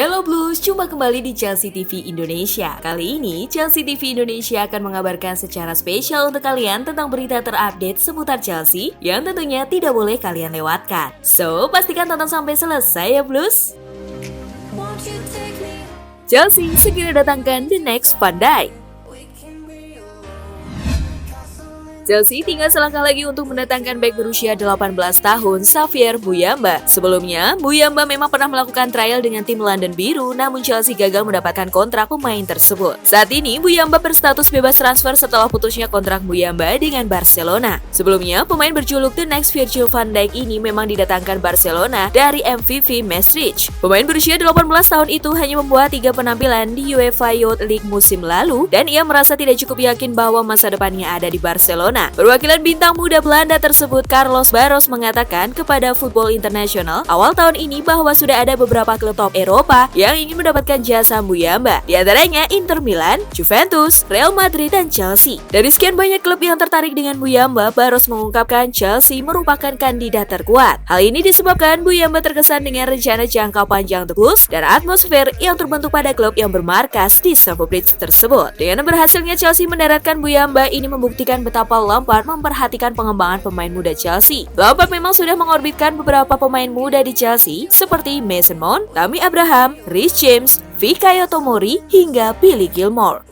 Hello Blues, jumpa kembali di Chelsea TV Indonesia. Kali ini, Chelsea TV Indonesia akan mengabarkan secara spesial untuk kalian tentang berita terupdate seputar Chelsea yang tentunya tidak boleh kalian lewatkan. So, pastikan tonton sampai selesai ya Blues. Chelsea segera datangkan The Next Van Dijk. Chelsea tinggal selangkah lagi untuk mendatangkan bek berusia 18 tahun, Xavier Muyamba. Sebelumnya, Muyamba memang pernah melakukan trial dengan tim London Biru, namun Chelsea gagal mendapatkan kontrak pemain tersebut. Saat ini, Muyamba berstatus bebas transfer setelah putusnya kontrak Muyamba dengan Barcelona. Sebelumnya, pemain berjuluk The Next Virgil van Dijk ini memang didatangkan Barcelona dari MVV Maastricht. Pemain berusia 18 tahun itu hanya membuat 3 penampilan di UEFA Youth League musim lalu, dan ia merasa tidak cukup yakin bahwa masa depannya ada di Barcelona. Perwakilan bintang muda Belanda tersebut, Carlos Barros, mengatakan kepada Football International awal tahun ini bahwa sudah ada beberapa klub top Eropa yang ingin mendapatkan jasa Muyamba, di antaranya Inter Milan, Juventus, Real Madrid, dan Chelsea. Dari sekian banyak klub yang tertarik dengan Muyamba, Barros mengungkapkan Chelsea merupakan kandidat terkuat. Hal ini disebabkan Muyamba terkesan dengan rencana jangka panjang The Blues dan atmosfer yang terbentuk pada klub yang bermarkas di Stamford Bridge tersebut. Dengan berhasilnya Chelsea mendaratkan Muyamba, ini membuktikan betapa Lampard memperhatikan pengembangan pemain muda Chelsea. Lampard memang sudah mengorbitkan beberapa pemain muda di Chelsea seperti Mason Mount, Tammy Abraham, Reece James, Fikayo Tomori, hingga Billy Gilmour.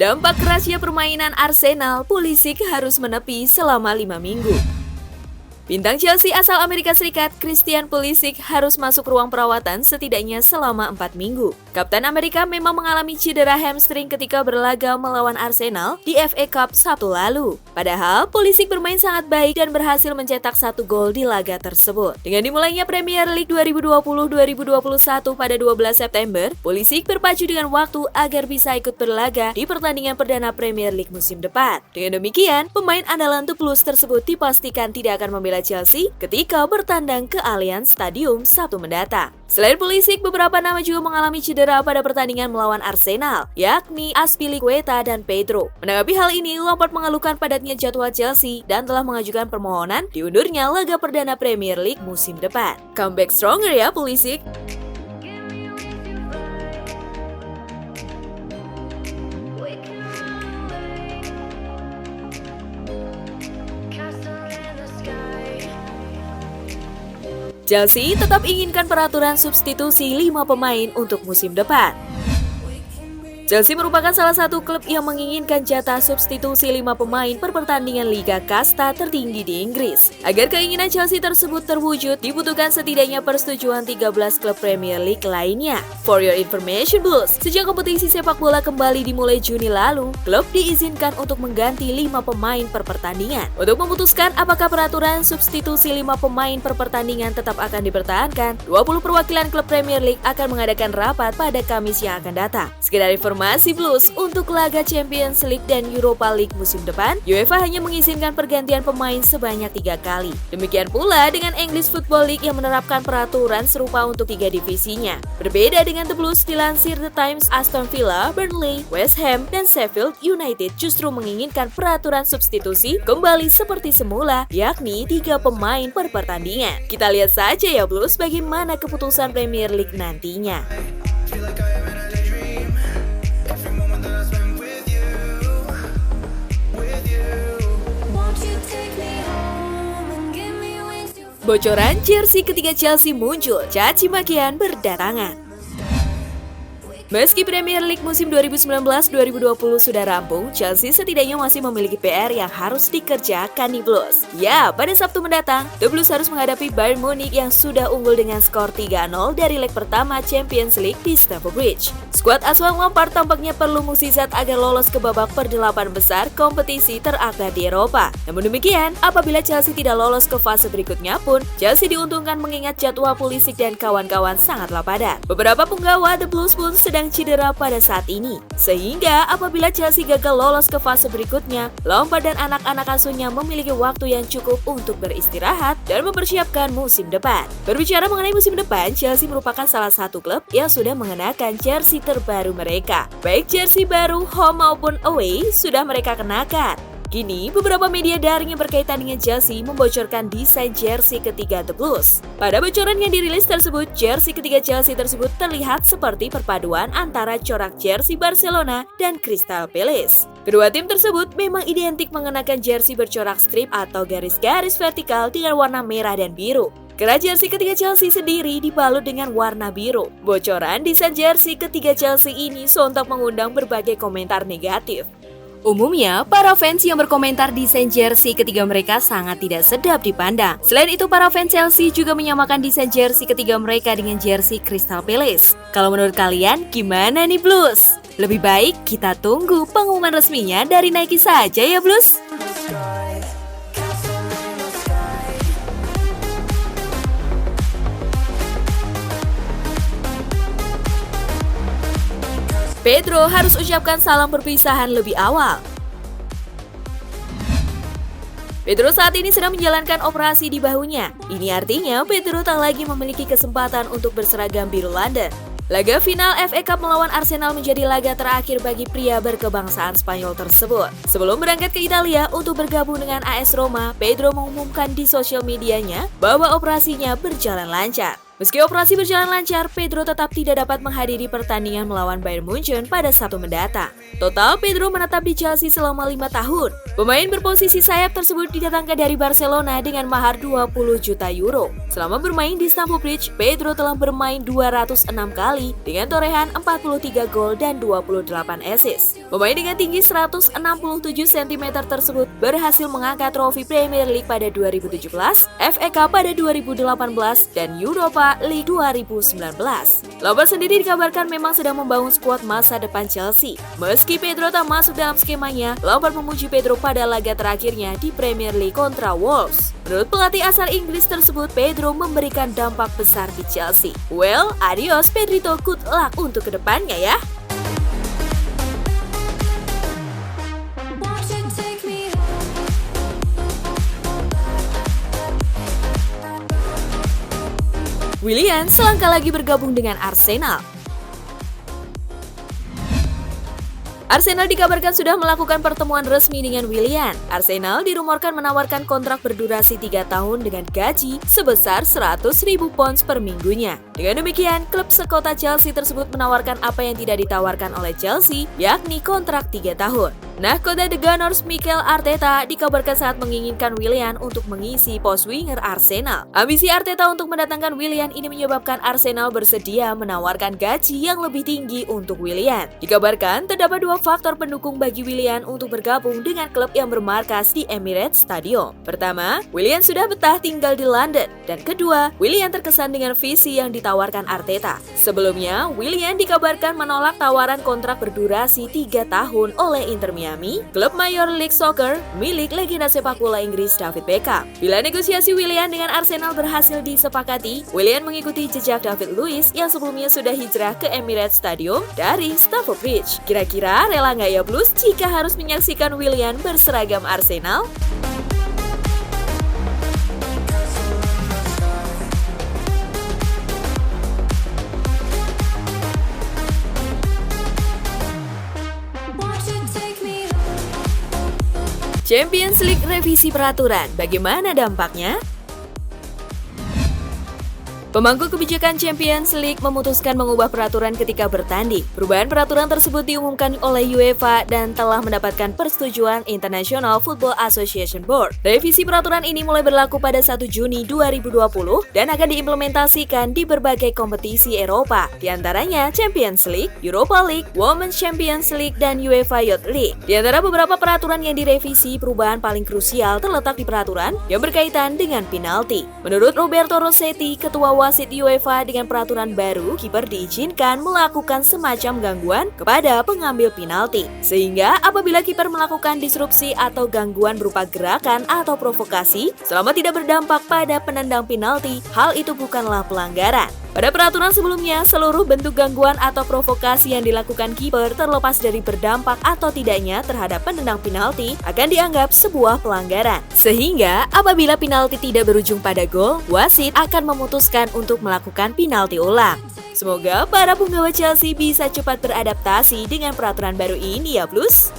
Dampak kerasnya permainan Arsenal, Pulisic harus menepi selama 5 minggu. Bintang Chelsea asal Amerika Serikat, Christian Pulisic harus masuk ruang perawatan setidaknya selama 4 minggu. Kapten Amerika memang mengalami cedera hamstring ketika berlaga melawan Arsenal di FA Cup Sabtu lalu. Padahal, Pulisic bermain sangat baik dan berhasil mencetak 1 gol di laga tersebut. Dengan dimulainya Premier League 2020-2021 pada 12 September, Pulisic berpacu dengan waktu agar bisa ikut berlaga di pertandingan perdana Premier League musim depan. Dengan demikian, pemain andalan The Blues tersebut dipastikan tidak akan membela Chelsea ketika bertandang ke Allianz Stadium Sabtu mendatang. Selain Pulisic, beberapa nama juga mengalami cedera pada pertandingan melawan Arsenal, yakni Azpilicueta dan Pedro. Menanggapi hal ini, Lampard mengeluhkan padatnya jadwal Chelsea dan telah mengajukan permohonan diundurnya laga perdana Premier League musim depan. Comeback stronger ya Pulisic. Chelsea tetap inginkan peraturan substitusi 5 pemain untuk musim depan. Chelsea merupakan salah satu klub yang menginginkan jatah substitusi 5 pemain per pertandingan Liga Kasta tertinggi di Inggris. Agar keinginan Chelsea tersebut terwujud, dibutuhkan setidaknya persetujuan 13 klub Premier League lainnya. For your information Blues, sejak kompetisi sepak bola kembali dimulai Juni lalu, klub diizinkan untuk mengganti 5 pemain per pertandingan. Untuk memutuskan apakah peraturan substitusi 5 pemain per pertandingan tetap akan dipertahankan, 20 perwakilan klub Premier League akan mengadakan rapat pada Kamis yang akan datang. Sekedar informasi Blues, untuk laga Champions League dan Europa League musim depan, UEFA hanya mengizinkan pergantian pemain sebanyak 3 kali. Demikian pula dengan English Football League yang menerapkan peraturan serupa untuk 3 divisinya. Berbeda dengan The Blues, dilansir The Times, Aston Villa, Burnley, West Ham, dan Sheffield United justru menginginkan peraturan substitusi kembali seperti semula, yakni 3 pemain per pertandingan. Kita lihat saja ya Blues bagaimana keputusan Premier League nantinya. Bocoran jersey ketiga Chelsea muncul, caci makian berdatangan. Meski Premier League musim 2019-2020 sudah rampung, Chelsea setidaknya masih memiliki PR yang harus dikerjakan di Blues. Ya, pada Sabtu mendatang, The Blues harus menghadapi Bayern Munich yang sudah unggul dengan skor 3-0 dari leg pertama Champions League di Stamford Bridge. Skuad asuhan Lampard tampaknya perlu mukjizat agar lolos ke babak per-8 besar kompetisi terakhir di Eropa. Namun demikian, apabila Chelsea tidak lolos ke fase berikutnya pun, Chelsea diuntungkan mengingat jadwal Pulisic dan kawan-kawan sangatlah padat. Beberapa penggawa The Blues pun sedang sedang cedera pada saat ini. Sehingga apabila Chelsea gagal lolos ke fase berikutnya, Lampard dan anak-anak asuhnya memiliki waktu yang cukup untuk beristirahat dan mempersiapkan musim depan. Berbicara mengenai musim depan, Chelsea merupakan salah satu klub yang sudah mengenakan jersey terbaru mereka. Baik jersey baru home maupun away sudah mereka kenakan. Kini, beberapa media daring yang berkaitan dengan Chelsea membocorkan desain jersey ketiga The Blues. Pada bocoran yang dirilis tersebut, jersey ketiga Chelsea tersebut terlihat seperti perpaduan antara corak jersey Barcelona dan Crystal Palace. Kedua tim tersebut memang identik mengenakan jersey bercorak strip atau garis-garis vertikal dengan warna merah dan biru. Kerah jersey ketiga Chelsea sendiri dibalut dengan warna biru. Bocoran desain jersey ketiga Chelsea ini sontak mengundang berbagai komentar negatif. Umumnya, para fans yang berkomentar desain jersey ketiga mereka sangat tidak sedap dipandang. Selain itu, para fans Chelsea juga menyamakan desain jersey ketiga mereka dengan jersey Crystal Palace. Kalau menurut kalian, gimana nih Blues? Lebih baik kita tunggu pengumuman resminya dari Nike saja ya Blues. Pedro harus ucapkan salam perpisahan lebih awal. Pedro saat ini sedang menjalankan operasi di bahunya. Ini artinya Pedro tak lagi memiliki kesempatan untuk berseragam biru London. Laga final FA Cup melawan Arsenal menjadi laga terakhir bagi pria berkebangsaan Spanyol tersebut. Sebelum berangkat ke Italia untuk bergabung dengan AS Roma, Pedro mengumumkan di sosial medianya bahwa operasinya berjalan lancar. Meski operasi berjalan lancar, Pedro tetap tidak dapat menghadiri pertandingan melawan Bayern Munchen pada Sabtu mendatang. Total, Pedro menetap di Chelsea selama 5 tahun. Pemain berposisi sayap tersebut didatangkan dari Barcelona dengan mahar 20 juta euro. Selama bermain di Stamford Bridge, Pedro telah bermain 206 kali dengan torehan 43 gol dan 28 assist. Pemain dengan tinggi 167 cm tersebut berhasil mengangkat trofi Premier League pada 2017, FA Cup pada 2018, dan Europa League 2019. Lampard sendiri dikabarkan memang sedang membangun skuad masa depan Chelsea. Meski Pedro tak masuk dalam skemanya, Lampard memuji Pedro pada laga terakhirnya di Premier League kontra Wolves. Menurut pelatih asal Inggris tersebut, Pedro memberikan dampak besar di Chelsea. Well, adios Pedrito, good luck untuk kedepannya ya. Willian selangkah lagi bergabung dengan Arsenal. Arsenal dikabarkan sudah melakukan pertemuan resmi dengan Willian. Arsenal dirumorkan menawarkan kontrak berdurasi 3 tahun dengan gaji sebesar 100.000 pounds per minggunya. Dengan demikian, klub sekota Chelsea tersebut menawarkan apa yang tidak ditawarkan oleh Chelsea, yakni kontrak 3 tahun. Nahkoda The Gunners Mikel Arteta dikabarkan sangat menginginkan Willian untuk mengisi pos winger Arsenal. Ambisi Arteta untuk mendatangkan Willian ini menyebabkan Arsenal bersedia menawarkan gaji yang lebih tinggi untuk Willian. Dikabarkan terdapat 2 faktor pendukung bagi Willian untuk bergabung dengan klub yang bermarkas di Emirates Stadium. Pertama, Willian sudah betah tinggal di London. Dan kedua, Willian terkesan dengan visi yang ditawarkan Arteta. Sebelumnya, Willian dikabarkan menolak tawaran kontrak berdurasi 3 tahun oleh Inter Miami, klub Major League Soccer milik legenda sepak bola Inggris David Beckham. Bila negosiasi Willian dengan Arsenal berhasil disepakati, Willian mengikuti jejak David Luiz yang sebelumnya sudah hijrah ke Emirates Stadium dari Stamford Bridge. Kira-kira rela nggak ya Blues jika harus menyaksikan Willian berseragam Arsenal? Champions League revisi peraturan, bagaimana dampaknya? Pemangku kebijakan Champions League memutuskan mengubah peraturan ketika bertanding. Perubahan peraturan tersebut diumumkan oleh UEFA dan telah mendapatkan persetujuan International Football Association Board. Revisi peraturan ini mulai berlaku pada 1 Juni 2020 dan akan diimplementasikan di berbagai kompetisi Eropa, di antaranya Champions League, Europa League, Women's Champions League, dan UEFA Youth League. Di antara beberapa peraturan yang direvisi, perubahan paling krusial terletak di peraturan yang berkaitan dengan penalti. Menurut Roberto Rossetti, Ketua wasit UEFA dengan peraturan baru, kiper diizinkan melakukan semacam gangguan kepada pengambil penalti. Sehingga apabila kiper melakukan disrupsi atau gangguan berupa gerakan atau provokasi, selama tidak berdampak pada penendang penalti, hal itu bukanlah pelanggaran. Pada peraturan sebelumnya, seluruh bentuk gangguan atau provokasi yang dilakukan kiper terlepas dari berdampak atau tidaknya terhadap penendang penalti akan dianggap sebuah pelanggaran. Sehingga apabila penalti tidak berujung pada gol, wasit akan memutuskan untuk melakukan penalti ulang. Semoga para penggawa Chelsea bisa cepat beradaptasi dengan peraturan baru ini ya, Blues.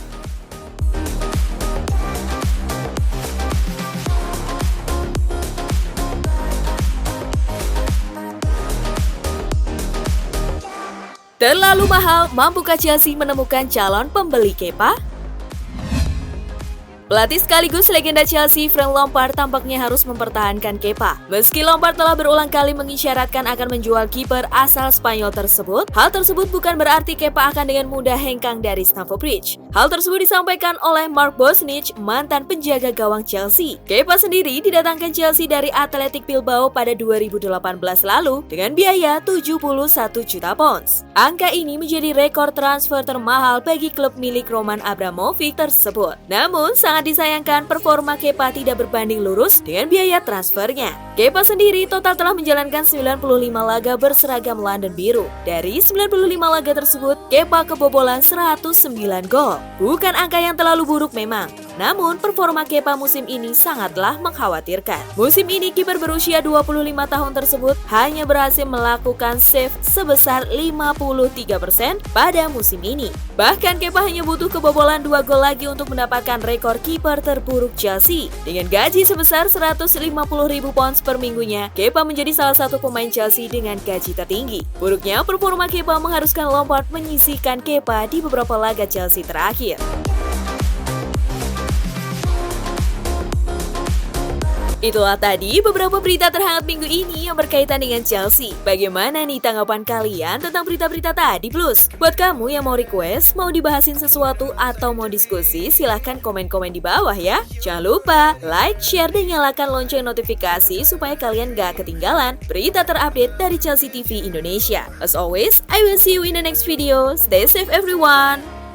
Terlalu mahal, mampukah Chelsea menemukan calon pembeli Kepa? Pelatih sekaligus legenda Chelsea, Frank Lampard tampaknya harus mempertahankan Kepa. Meski Lampard telah berulang kali mengisyaratkan akan menjual kiper asal Spanyol tersebut, hal tersebut bukan berarti Kepa akan dengan mudah hengkang dari Stamford Bridge. Hal tersebut disampaikan oleh Mark Bosnich, mantan penjaga gawang Chelsea. Kepa sendiri didatangkan Chelsea dari Athletic Bilbao pada 2018 lalu dengan biaya 71 juta pounds. Angka ini menjadi rekor transfer termahal bagi klub milik Roman Abramovich tersebut. Namun, sangat disayangkan performa Kepa tidak berbanding lurus dengan biaya transfernya. Kepa sendiri total telah menjalankan 95 laga berseragam London Biru. Dari 95 laga tersebut, Kepa kebobolan 109 gol. Bukan angka yang terlalu buruk memang. Namun, performa Kepa musim ini sangatlah mengkhawatirkan. Musim ini, kiper berusia 25 tahun tersebut hanya berhasil melakukan save sebesar 53% pada musim ini. Bahkan, Kepa hanya butuh kebobolan 2 gol lagi untuk mendapatkan rekor kiper terburuk Chelsea. Dengan gaji sebesar 150.000 pounds per minggunya, Kepa menjadi salah satu pemain Chelsea dengan gaji tertinggi. Buruknya, performa Kepa mengharuskan Lampard menyisihkan Kepa di beberapa laga Chelsea terakhir. Itulah tadi beberapa berita terhangat minggu ini yang berkaitan dengan Chelsea. Bagaimana nih tanggapan kalian tentang berita-berita tadi, Blues? Buat kamu yang mau request, mau dibahasin sesuatu atau mau diskusi, silahkan komen-komen di bawah ya. Jangan lupa like, share, dan nyalakan lonceng notifikasi supaya kalian gak ketinggalan berita terupdate dari Chelsea TV Indonesia. As always, I will see you in the next video. Stay safe everyone!